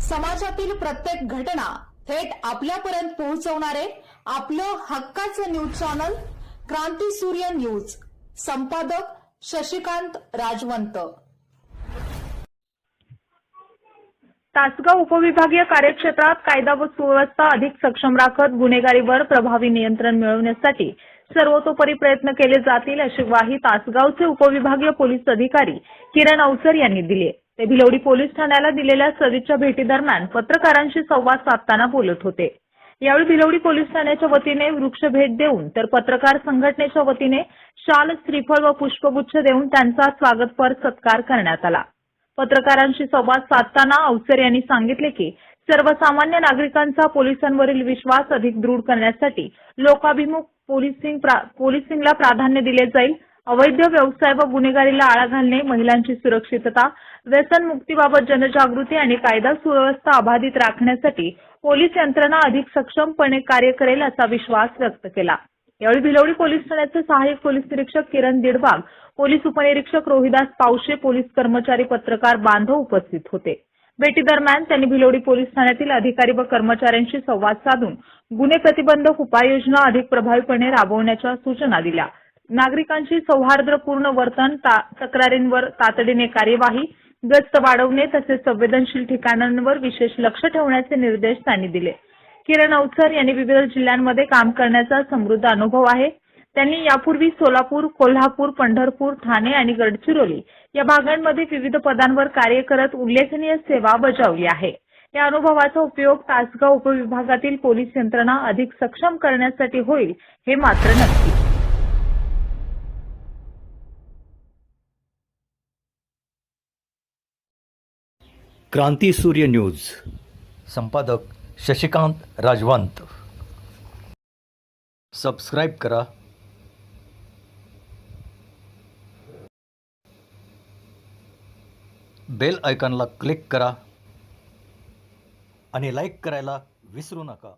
समाजातील प्रत्येक घटना थेट आपल्यापर्यंत पोहोचवणारे आपलं हक्काचं न्यूज चॅनल क्रांती सूर्य न्यूज. संपादक शशिकांत राजवंत. तासगाव उपविभागीय कार्यक्षेत्रात कायदा व सुव्यवस्था अधिक सक्षम राखत गुन्हेगारीवर प्रभावी नियंत्रण मिळवण्यासाठी सर्वतोपरी प्रयत्न केले जातील अशी ग्वाही तासगावचे उपविभागीय पोलीस अधिकारी किरण अवसर यांनी दिली आहे. ते भिलवडी पोलीस ठाण्याला दिलेल्या सदिच्छा भेटीदरम्यान पत्रकारांशी संवाद साधताना बोलत होते. यावेळी भिलवडी पोलीस ठाण्याच्या वतीने वृक्ष भेट देऊन तर पत्रकार संघटनेच्या वतीने शाल, श्रीफळ व पुष्पगुच्छ देऊन त्यांचा स्वागतपर सत्कार करण्यात आला. पत्रकारांशी संवाद साधताना अवसर यांनी सांगितले की सर्वसामान्य नागरिकांचा पोलिसांवरील विश्वास अधिक दृढ करण्यासाठी लोकाभिमुख पोलिसिंगला प्राधान्य दिले जाईल. अवैध व्यवसाय व गुन्हेगारीला आळा घालणे, महिलांची सुरक्षितता, व्यसनमुक्तीबाबत जनजागृती आणि कायदा सुव्यवस्था अबाधित राखण्यासाठी पोलीस यंत्रणा अधिक सक्षमपणे कार्य करेल असा विश्वास व्यक्त केला. यावेळी भिलवडी पोलीस ठाण्याचे सहाय्यक पोलीस निरीक्षक किरण दिडबाग, पोलीस उपनिरीक्षक रोहिदास पावशे, पोलीस कर्मचारी, पत्रकार बांधव उपस्थित होते. भेटीदरम्यान त्यांनी भिलवडी पोलीस ठाण्यातील अधिकारी व कर्मचाऱ्यांशी संवाद साधून गुन्हे प्रतिबंधक उपाययोजना अधिक प्रभावीपणे राबवण्याच्या सूचना दिल्या. नागरिकांची सौहार्दपूर्ण वर्तन, तक्रारींवर तातडीने कार्यवाही, गस्त वाढवणे तसेच संवेदनशील ठिकाणांवर विशेष लक्ष ठेवण्याचे निर्देश त्यांनी दिले. किरण अवसर यांनी विविध जिल्ह्यांमध्ये काम करण्याचा समृद्ध अनुभव आहे. त्यांनी यापूर्वी सोलापूर, कोल्हापूर, पंढरपूर, ठाणे आणि गडचिरोली या भागांमध्ये विविध पदांवर कार्य करत उल्लेखनीय सेवा बजावली आहे. या अनुभवाचा उपयोग तासगाव उपविभागातील पोलीस यंत्रणा अधिक सक्षम करण्यासाठी होईल हे मात्र नक्की. क्रांती सूर्य न्यूज. संपादक शशिकांत राजवंत. सबस्क्राईब करा. बेल आयकॉनला क्लिक करा आणि लाईक करायला विसरू नका.